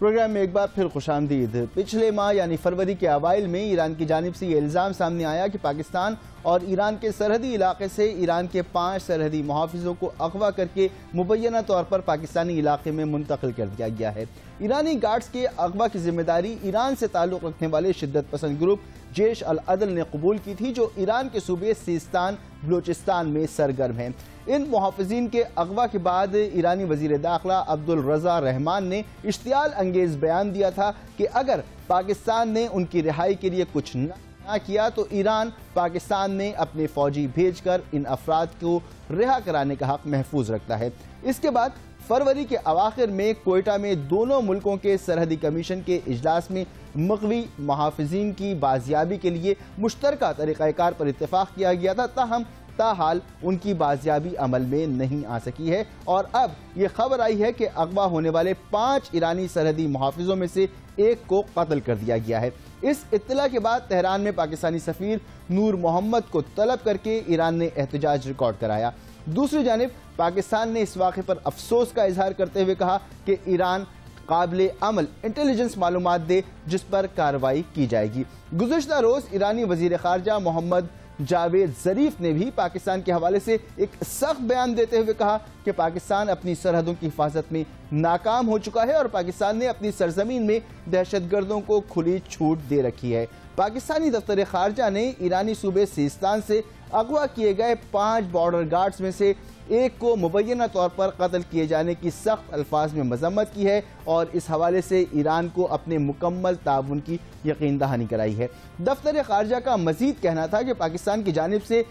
Programme میں ایک بار پھر خوش آمدید۔ پچھلے ماہ یعنی فروری کے اوائل میں ایران کی جانب سے یہ الزام سامنے آیا کہ پاکستان اور ایران کے سرحدی علاقے سے ایران کے 5 سرحدی محافظوں کو اغوا کر کے مبینہ طور پر پاکستانی علاقے میں منتقل کر دیا گیا ہے۔ ایرانی گارڈز کے اغوا کی ذمہ داری ایران سے تعلق رکھنے والے شدت پسند گروپ جیش العدل نے قبول کی تھی، جو ایران کے صوبے سیستان بلوچستان میں سرگرم ہیں۔ ان محافظین کے اغوا کے بعد ایرانی وزیر داخلہ عبدالرضا رحمان نے اشتعال انگیز بیان دیا تھا کہ اگر پاکستان نے ان کی رہائی کے لیے کچھ نہ کیا تو ایران پاکستان میں اپنے فوجی بھیج کر ان افراد کو رہا کرانے کا حق محفوظ رکھتا ہے۔ اس کے بعد فروری کے اواخر میں کوئٹہ میں دونوں ملکوں کے سرحدی کمیشن کے اجلاس میں مغوی محافظین کی بازیابی کے لیے مشترکہ طریقہ کار پر اتفاق کیا گیا تھا، تاہم تاحال ان کی بازیابی عمل میں نہیں آ سکی ہے اور اب یہ خبر آئی ہے کہ اغوا ہونے والے 5 ایرانی سرحدی محافظوں میں سے ایک کو قتل کر دیا گیا ہے۔ اس اطلاع کے بعد تہران میں پاکستانی سفیر نور محمد کو طلب کر کے ایران نے احتجاج ریکارڈ کرایا۔ دوسری جانب پاکستان نے اس واقعے پر افسوس کا اظہار کرتے ہوئے کہا کہ ایران قابل عمل انٹیلیجنس معلومات دے جس پر کارروائی کی جائے گی۔ گزشتہ روز ایرانی وزیر خارجہ محمد جاوید ظریف نے بھی پاکستان کے حوالے سے ایک سخت بیان دیتے ہوئے کہا کہ پاکستان اپنی سرحدوں کی حفاظت میں ناکام ہو چکا ہے اور پاکستان نے اپنی سرزمین میں دہشت گردوں کو کھلی چھوٹ دے رکھی ہے۔ پاکستانی دفتر خارجہ نے ایرانی صوبے سیستان سے اغوا کیے گئے 5 بارڈر گارڈز میں سے ایک کو مبینہ طور پر قتل کیے جانے کی سخت الفاظ میں مذمت کی ہے اور اس حوالے سے ایران کو اپنے مکمل تعاون کی یقین دہانی کرائی ہے۔ دفتر خارجہ کا مزید کہنا تھا کہ پاکستان کی جانب سے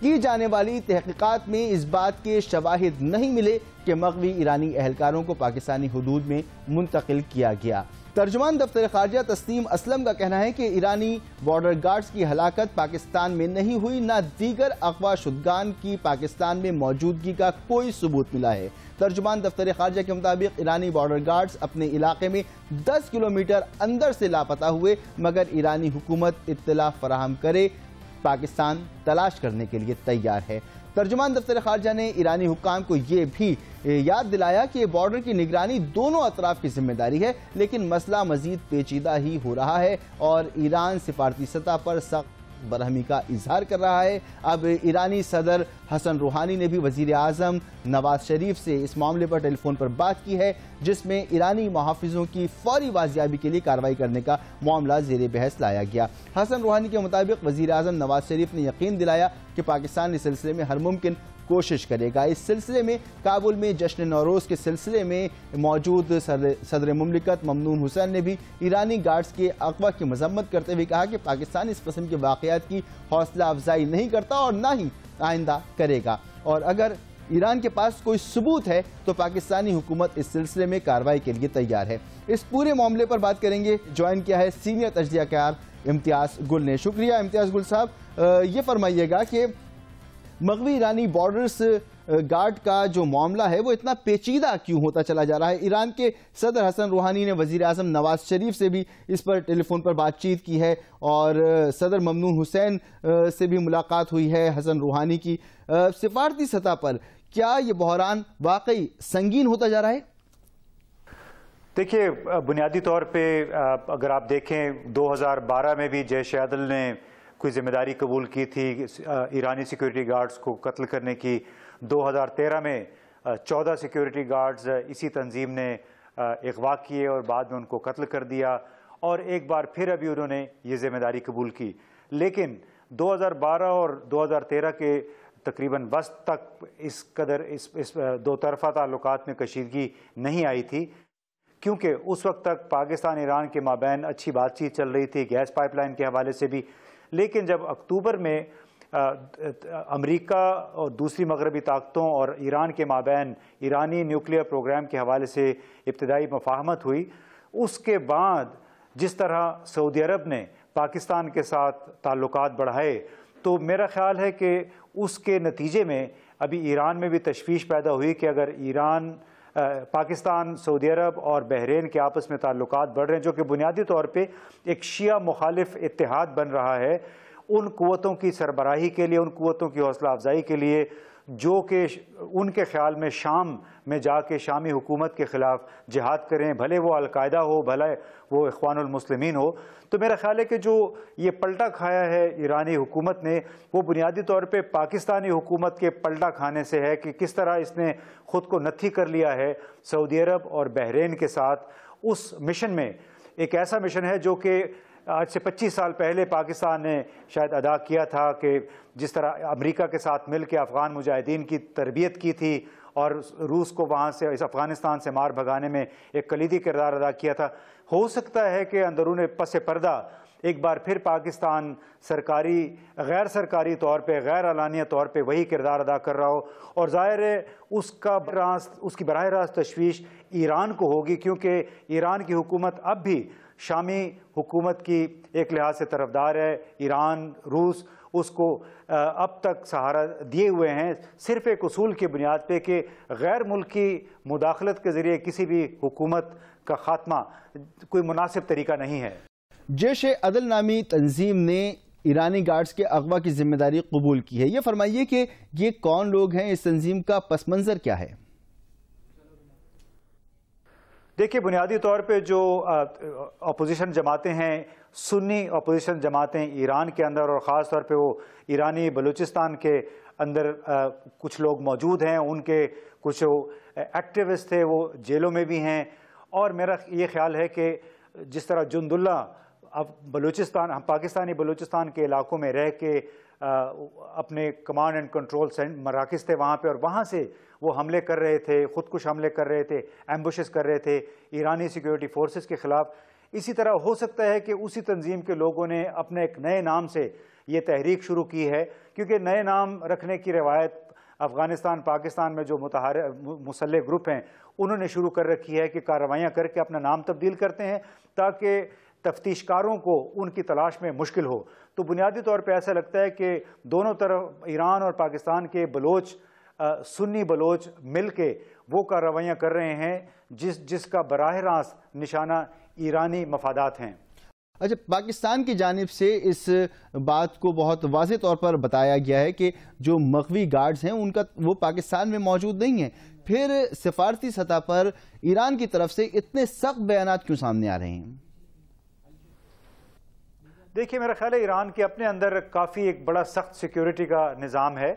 کی جانے والی تحقیقات میں اس بات کے شواہد نہیں ملے کہ مغوی ایرانی اہلکاروں کو پاکستانی حدود میں منتقل کیا گیا۔ ترجمان دفتر خارجہ تسنیم اسلم کا کہنا ہے کہ ایرانی بارڈر گارڈز کی ہلاکت پاکستان میں نہیں ہوئی، نہ دیگر اغوا شدگان کی پاکستان میں موجودگی کا کوئی ثبوت ملا ہے۔ ترجمان دفتر خارجہ کے مطابق ایرانی بارڈر گارڈز اپنے علاقے میں 10 کلومیٹر اندر سے لاپتہ ہوئے، مگر ایرانی حکومت اطلاع فراہم کرے پاکستان تلاش کرنے کے لیے تیار ہے۔ ترجمان دفتر خارجہ نے ایرانی حکام کو یہ بھی یاد دلایا کہ بارڈر کی نگرانی دونوں اطراف کی ذمہ داری ہے، لیکن مسئلہ مزید پیچیدہ ہی ہو رہا ہے اور ایران سفارتی سطح پر سخت برہمی کا اظہار کر رہا ہے۔ اب ایرانی صدر حسن روحانی نے بھی وزیر اعظم نواز شریف سے اس معاملے پر ٹیلی فون پر بات کی ہے، جس میں ایرانی محافظوں کی فوری بازیابی کے لیے کارروائی کرنے کا معاملہ زیر بحث لایا گیا۔ حسن روحانی کے مطابق وزیر اعظم نواز شریف نے یقین دلایا کہ پاکستان اس سلسلے میں ہر ممکن کوشش کرے گا۔ اس سلسلے میں کابل میں جشن نوروز کے سلسلے میں موجود صدر مملکت ممنون حسین نے بھی ایرانی گارڈز کے اغوا کی مذمت کرتے ہوئے کہا کہ پاکستان اس قسم کے واقعات کی حوصلہ افزائی نہیں کرتا اور نہ ہی آئندہ کرے گا، اور اگر ایران کے پاس کوئی ثبوت ہے تو پاکستانی حکومت اس سلسلے میں کارروائی کے لیے تیار ہے۔ اس پورے معاملے پر بات کریں گے، جوائن کیا ہے سینئر تجزیہ کار امتیاز گل نے۔ شکریہ امتیاز گل صاحب، یہ فرمائیے گا کہ مغوی ایرانی بارڈرز گارڈ کا جو معاملہ ہے وہ اتنا پیچیدہ کیوں ہوتا چلا جا رہا ہے؟ ایران کے صدر حسن روحانی نے وزیر اعظم نواز شریف سے بھی اس پر ٹیلی فون پر بات چیت کی ہے اور صدر ممنون حسین سے بھی ملاقات ہوئی ہے حسن روحانی کی۔ سفارتی سطح پر کیا یہ بحران واقعی سنگین ہوتا جا رہا ہے؟ دیکھیے، بنیادی طور پہ اگر آپ دیکھیں 2012 میں بھی جیش عدل نے کوئی ذمہ داری قبول کی تھی ایرانی سیکیورٹی گارڈز کو قتل کرنے کی۔ 2013 میں 14 سیکیورٹی گارڈز اسی تنظیم نے اغوا کیے اور بعد میں ان کو قتل کر دیا، اور ایک بار پھر ابھی انہوں نے یہ ذمہ داری قبول کی، لیکن 2012 اور 2013 کے تقریباً وسط تک اس قدر اس دو طرفہ تعلقات میں کشیدگی نہیں آئی تھی، کیونکہ اس وقت تک پاکستان ایران کے مابین اچھی بات چیت چل رہی تھی، گیس پائپ لائن کے حوالے سے بھی۔ لیکن جب اکتوبر میں امریکہ اور دوسری مغربی طاقتوں اور ایران کے مابین ایرانی نیوکلیئر پروگرام کے حوالے سے ابتدائی مفاہمت ہوئی، اس کے بعد جس طرح سعودی عرب نے پاکستان کے ساتھ تعلقات بڑھائے، تو میرا خیال ہے کہ اس کے نتیجے میں ابھی ایران میں بھی تشویش پیدا ہوئی کہ اگر پاکستان، سعودی عرب اور بحرین کے آپس میں تعلقات بڑھ رہے ہیں، جو کہ بنیادی طور پہ ایک شیعہ مخالف اتحاد بن رہا ہے، ان قوتوں کی سربراہی کے لیے، ان قوتوں کی حوصلہ افزائی کے لیے جو کہ ان کے خیال میں شام میں جا کے شامی حکومت کے خلاف جہاد کریں، بھلے وہ القاعدہ ہو، بھلے وہ اخوان المسلمین ہو. تو میرا خیال ہے کہ جو یہ پلٹا کھایا ہے ایرانی حکومت نے، وہ بنیادی طور پہ پاکستانی حکومت کے پلٹا کھانے سے ہے کہ کس طرح اس نے خود کو نتھی کر لیا ہے سعودی عرب اور بحرین کے ساتھ اس مشن میں. ایک ایسا مشن ہے جو کہ آج سے 25 سال پہلے پاکستان نے شاید ادا کیا تھا، کہ جس طرح امریکہ کے ساتھ مل کے افغان مجاہدین کی تربیت کی تھی اور روس کو وہاں سے اس افغانستان سے مار بھگانے میں ایک کلیدی کردار ادا کیا تھا. ہو سکتا ہے کہ اندرون پس پردہ ایک بار پھر پاکستان سرکاری غیر سرکاری طور پہ، غیر اعلانیہ طور پہ وہی کردار ادا کر رہا ہو، اور ظاہر ہے اس کی براہ راست تشویش ایران کو ہوگی، کیونکہ ایران کی حکومت اب بھی شامی حکومت کی ایک لحاظ سے طرفدار ہے. ایران، روس اس کو اب تک سہارا دیے ہوئے ہیں صرف ایک اصول کی بنیاد پہ کہ غیر ملکی مداخلت کے ذریعے کسی بھی حکومت کا خاتمہ کوئی مناسب طریقہ نہیں ہے. جیش عدل نامی تنظیم نے ایرانی گارڈز کے اغوا کی ذمہ داری قبول کی ہے. یہ فرمائیے کہ یہ کون لوگ ہیں، اس تنظیم کا پس منظر کیا ہے؟ دیکھیے، بنیادی طور پہ جو اپوزیشن جماعتیں ہیں، سنی اپوزیشن جماعتیں ایران کے اندر، اور خاص طور پہ وہ ایرانی بلوچستان کے اندر کچھ لوگ موجود ہیں، ان کے کچھ ایکٹیوسٹ تھے وہ جیلوں میں بھی ہیں. اور میرا یہ خیال ہے کہ جس طرح جند اللہ اب پاکستانی بلوچستان کے علاقوں میں رہ کے اپنے کمانڈ اینڈ کنٹرول مراکز تھے وہاں پہ، اور وہاں سے وہ حملے کر رہے تھے، خودکش حملے کر رہے تھے، ایمبوشز کر رہے تھے ایرانی سیکیورٹی فورسز کے خلاف. اسی طرح ہو سکتا ہے کہ اسی تنظیم کے لوگوں نے اپنے ایک نئے نام سے یہ تحریک شروع کی ہے، کیونکہ نئے نام رکھنے کی روایت افغانستان پاکستان میں جو مسلح گروپ ہیں انہوں نے شروع کر رکھی ہے کہ کارروائیاں کر کے اپنا نام تبدیل کرتے ہیں تاکہ تفتیش کاروں کو ان کی تلاش میں مشکل ہو. تو بنیادی طور پہ ایسا لگتا ہے کہ دونوں طرف ایران اور پاکستان کے بلوچ، سنی بلوچ مل کے وہ کارروائیاں کر رہے ہیں جس کا براہ راست نشانہ ایرانی مفادات ہیں. اچھا، پاکستان کی جانب سے اس بات کو بہت واضح طور پر بتایا گیا ہے کہ جو مغوی گارڈز ہیں وہ پاکستان میں موجود نہیں ہیں، پھر سفارتی سطح پر ایران کی طرف سے اتنے سخت بیانات کیوں سامنے آ رہے ہیں؟ دیکھیے، میرا خیال ہے ایران کے اپنے اندر کافی ایک بڑا سخت سیکیورٹی کا نظام ہے.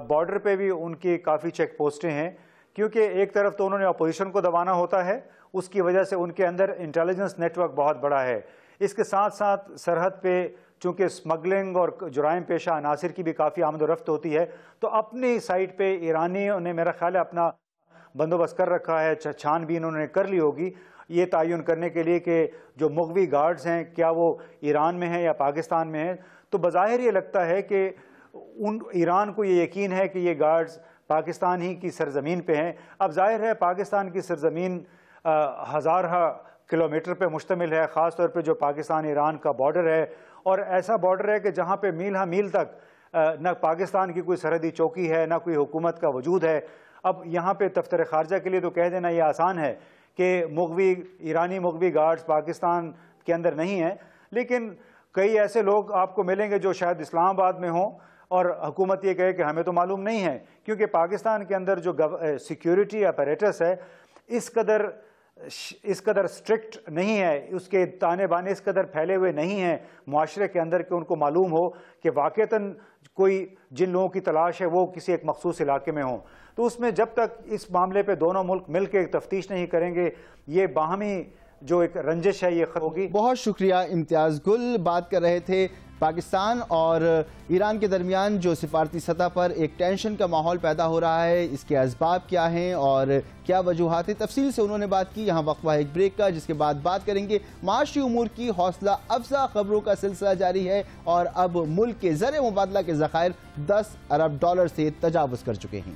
بارڈر پہ بھی ان کی کافی چیک پوسٹیں ہیں، کیونکہ ایک طرف تو انہوں نے اپوزیشن کو دبانا ہوتا ہے، اس کی وجہ سے ان کے اندر انٹیلیجنس نیٹ ورک بہت بڑا ہے. اس کے ساتھ ساتھ سرحد پہ چونکہ سمگلنگ اور جرائم پیشہ عناصر کی بھی کافی آمد و رفت ہوتی ہے، تو اپنی سائٹ پہ ایرانیوں نے میرا خیال ہے اپنا بندوبست کر رکھا ہے. چھان بھی انہوں نے کر لی ہوگی یہ تعین کرنے کے لیے کہ جو مغوی گارڈز ہیں کیا وہ ایران میں ہیں یا پاکستان میں ہیں. تو بظاہر یہ لگتا ہے کہ ایران کو یہ یقین ہے کہ یہ گارڈز پاکستان ہی کی سرزمین پہ ہیں. اب ظاہر ہے پاکستان کی سرزمین ہزارہ کلومیٹر پہ مشتمل ہے، خاص طور پہ جو پاکستان ایران کا بارڈر ہے، اور ایسا بارڈر ہے کہ جہاں پہ میل ہا میل تک نہ پاکستان کی کوئی سرحدی چوکی ہے، نہ کوئی حکومت کا وجود ہے. اب یہاں پہ دفتر خارجہ کے لیے تو کہہ دینا یہ آسان ہے کہ ایرانی مغوی گارڈز پاکستان کے اندر نہیں ہیں، لیکن کئی ایسے لوگ آپ کو ملیں گے جو شاید اسلام آباد میں ہوں اور حکومت یہ کہے کہ ہمیں تو معلوم نہیں ہے، کیونکہ پاکستان کے اندر جو سیکیورٹی اپیریٹس ہے اس قدر اسٹرکٹ نہیں ہے، اس کے تانے بانے اس قدر پھیلے ہوئے نہیں ہیں معاشرے کے اندر کہ ان کو معلوم ہو کہ واقعتاً کوئی جن لوگوں کی تلاش ہے وہ کسی ایک مخصوص علاقے میں ہوں. تو اس میں جب تک اس معاملے پہ دونوں ملک مل کے تفتیش نہیں کریں گے، یہ باہمی جو ایک رنجش ہے یہ ختم ہوگی. بہت شکریہ امتیاز گل. بات کر رہے تھے پاکستان اور ایران کے درمیان جو سفارتی سطح پر ایک ٹینشن کا ماحول پیدا ہو رہا ہے، اس کے اسباب کیا ہیں اور کیا وجوہات ہیں، تفصیل سے انہوں نے بات کی. یہاں وقفہ ایک بریک کا، جس کے بعد بات کریں گے معاشی امور کی. حوصلہ افزا خبروں کا سلسلہ جاری ہے اور اب ملک کے زر مبادلہ کے ذخائر $10 ارب سے تجاوز کر چکے ہیں.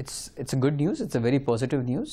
It's a good news. It's a very positive news.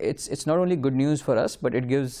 it's not only good news for us, but it gives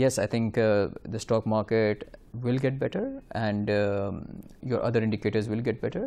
yes, I think the stock market will get better and your other indicators will get better,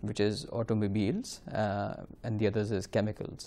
which is automobiles and the others is chemicals.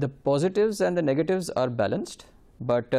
the positives and the negatives are balanced, but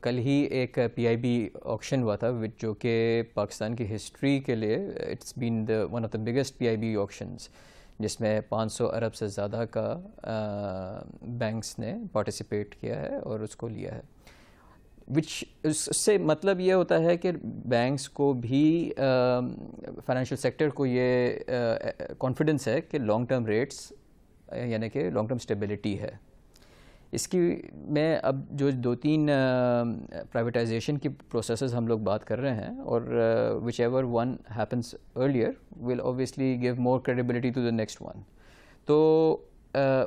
کل ہی ایک PIB auction ہوا تھا جو کہ پاکستان کی history کے لیے it's been one of the biggest PIB auctions, جس میں 500 ارب سے زیادہ کا بینکس نے پارٹیسپیٹ کیا ہے اور اس کو لیا ہے، اس سے مطلب یہ ہوتا ہے کہ بینکس کو بھی فائنینشیل سیکٹر کو یہ کانفیڈنس ہے کہ لانگ ٹرم ریٹس یعنی کہ لانگ ٹرم اسٹیبلٹی ہے۔ اس کی میں اب جو 2-3 پرائیویٹائزیشن کی پروسیسز ہم لوگ بات کر رہے ہیں، اور which ever one happens earlier will obviously give more credibility to the next one, تو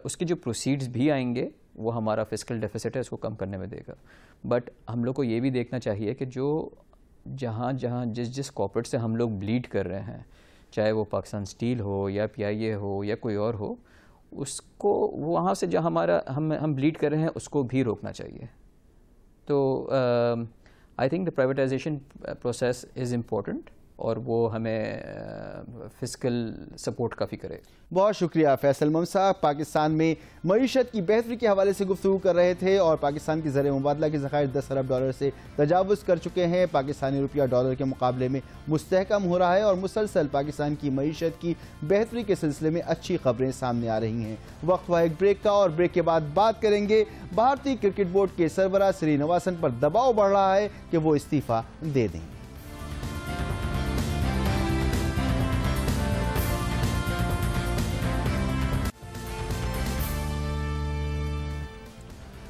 اس کے جو پروسیڈز بھی آئیں گے وہ ہمارا فسکل ڈیفیسٹ ہے اس کو کم کرنے میں دے گا۔ بٹ ہم لوگ کو یہ بھی دیکھنا چاہیے کہ جو جہاں جس کارپوریٹ سے ہم لوگ بلیڈ کر رہے ہیں، چاہے وہ پاکستان اسٹیل ہو یا PIA ہو یا کوئی اور ہو، اس کو وہاں سے جہاں ہم بلیڈ کر رہے ہیں اس کو بھی روکنا چاہیے۔ تو I think the privatisation process is important, اور وہ ہمیں فسکل سپورٹ کافی کرے۔ بہت شکریہ فیصل مم صاحب۔ پاکستان میں معیشت کی بہتری کے حوالے سے گفتگو کر رہے تھے، اور پاکستان کی زر مبادلہ کے ذخائر 10 ارب ڈالر سے تجاوز کر چکے ہیں۔ پاکستانی روپیہ ڈالر کے مقابلے میں مستحکم ہو رہا ہے، اور مسلسل پاکستان کی معیشت کی بہتری کے سلسلے میں اچھی خبریں سامنے آ رہی ہیں۔ وقت ہوا ایک بریک کا، اور بریک کے بعد بات کریں گے بھارتی کرکٹ بورڈ کے سربراہ سری نواسن پر دباؤ بڑھ رہا ہے کہ وہ استعفیٰ دے دیں۔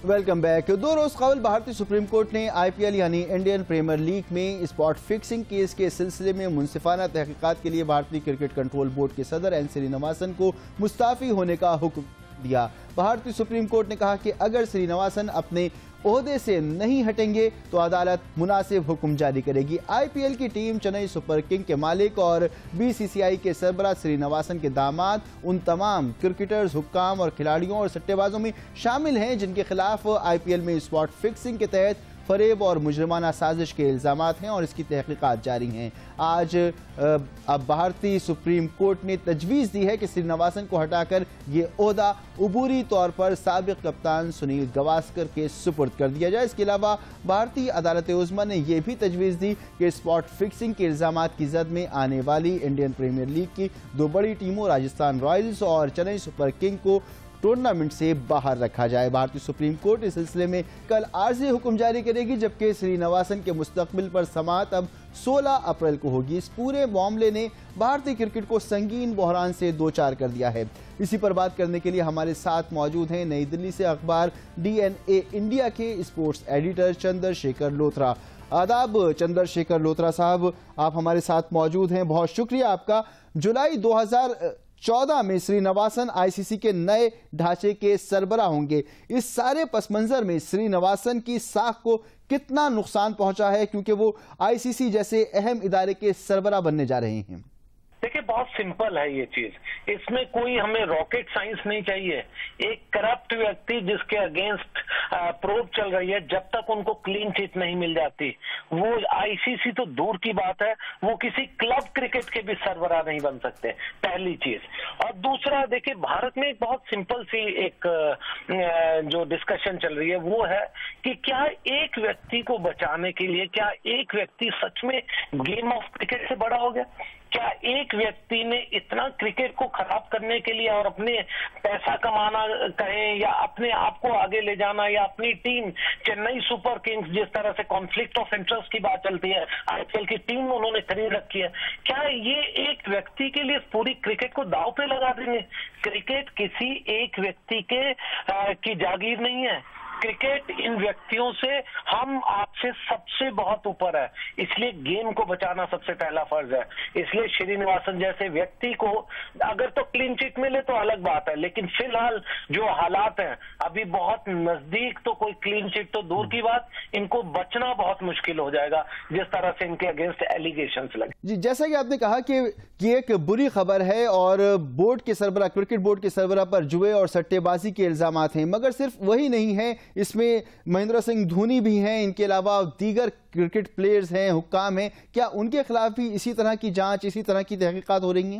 Welcome back. 2 روز قبل بھارتی سپریم کورٹ نے IPL یعنی انڈین پریمیئر لیگ میں اسپاٹ فکسنگ کیس کے سلسلے میں منصفانہ تحقیقات کے لیے بھارتی کرکٹ کنٹرول بورڈ کے صدر این سری نواسن کو مستعفی ہونے کا حکم دیا۔ بھارتی سپریم کورٹ نے کہا کہ اگر سری نواسن اپنے عہدے سے نہیں ہٹیں گے تو عدالت مناسب حکم جاری کرے گی۔ IPL کی ٹیم چنئی سپر کنگ کے مالک اور BCCI کے سربراہ سری نواسن کے داماد ان تمام کرکٹرز، حکام اور کھلاڑیوں اور سٹے بازوں میں شامل ہیں جن کے خلاف IPL میں اسپاٹ فکسنگ کے تحت فریب اور مجرمانہ سازش کے الزامات ہیں، اور اس کی تحقیقات جاری ہیں۔ آج اب بھارتی سپریم کورٹ نے تجویز دی ہے کہ سری نواسن کو ہٹا کر یہ عہدہ عبوری طور پر سابق کپتان سنیل گواسکر کے سپرد کر دیا جائے۔ اس کے علاوہ بھارتی عدالت عظمیٰ نے یہ بھی تجویز دی کہ اسپاٹ فکسنگ کے الزامات کی زد میں آنے والی انڈین پریمیئر لیگ کی 2 بڑی ٹیموں راجستھان رائلز اور چنئی سپر کنگ کو ٹورنامنٹ سے باہر رکھا جائے۔ بھارتی سپریم کورٹ اس سلسلے میں کل عارضی حکم جاری کرے گی، جبکہ سری نواسن کے مستقبل پر سماعت اب 16 اپریل کو ہوگی۔ اس پورے معاملے نے بھارتی کرکٹ کو سنگین بحران سے دوچار کر دیا ہے۔ اسی پر بات کرنے کے لیے ہمارے ساتھ موجود ہیں نئی دلی سے اخبار DNA انڈیا کے اسپورٹس ایڈیٹر چندر شیکھر لوتھرا۔ آداب چندر شیکھر لوتھرا صاحب، آپ ہمارے ساتھ موجود ہیں، بہت شکریہ آپ کا۔ جولائی 2014 میں سری نواسن ICC کے نئے ڈھانچے کے سربراہ ہوں گے۔ اس سارے پس منظر میں سری نواسن کی ساکھ کو کتنا نقصان پہنچا ہے، کیونکہ وہ ICC جیسے اہم ادارے کے سربراہ بننے جا رہے ہیں؟ دیکھیں، بہت سمپل ہے یہ چیز، اس میں کوئی ہمیں راکٹ سائنس نہیں چاہیے۔ ایک کرپٹ ویکتی جس کے اگینسٹ پروب چل رہی ہے، جب تک ان کو کلین چٹ نہیں مل جاتی، وہ ICC تو دور کی بات ہے، وہ کسی کلب کرکٹ کے بھی سربراہ نہیں بن سکتے، پہلی چیز۔ اور دوسرا، دیکھیں بھارت میں ایک بہت سمپل سی ایک جو ڈسکشن چل رہی ہے وہ ہے کہ کیا ایک ویکتی کو بچانے کے لیے، کیا ایک ویکتی سچ میں گیم آف کرکٹ سے بڑا ہو گیا؟ کیا ایک ویکتی نے اتنا کرکٹ کو خراب کرنے کے لیے اور اپنے پیسہ کمانا کہیں یا اپنے آپ کو آگے لے جانا، یا اپنی ٹیم چنئی سپر کنگز جس طرح سے کانفلکٹ آف انٹرسٹ کی بات چلتی ہے، IPL کی ٹیم انہوں نے خرید رکھی ہے، کیا یہ ایک ویکتی کے لیے پوری کرکٹ کو داؤ پہ لگا دیں گے؟ کرکٹ کسی ایک ویکتی کی جاگیر نہیں ہے۔ کرکٹ ان ویکتیوں سے، ہم آپ سے سب سے بہت اوپر ہے، اس لیے گیم کو بچانا سب سے پہلا فرض ہے۔ اس لیے شری نواسن جیسے ویکتی کو اگر تو کلین چٹ ملے تو الگ بات ہے، لیکن فی الحال جو حالات ہیں ابھی بہت نزدیک، تو کوئی کلین چٹ تو دور کی بات، ان کو بچنا بہت مشکل ہو جائے گا جس طرح سے ان کے اگینسٹ ایلیگیشنز لگے۔ جی، جیسا کہ آپ نے کہا کہ یہ ایک بری خبر ہے، اور بورڈ کے سربراہ، کرکٹ بورڈ کے سربراہ پر جوئے اور سٹے بازی کے الزامات ہیں، مگر صرف وہی نہیں ہیں، اس میں مہندر سنگھ دھونی بھی ہیں، ان کے علاوہ دیگر کرکٹ پلیئرز ہیں، حکام ہیں، کیا ان کے خلاف بھی اسی طرح کی جانچ، اسی طرح کی تحقیقات ہو رہی ہیں؟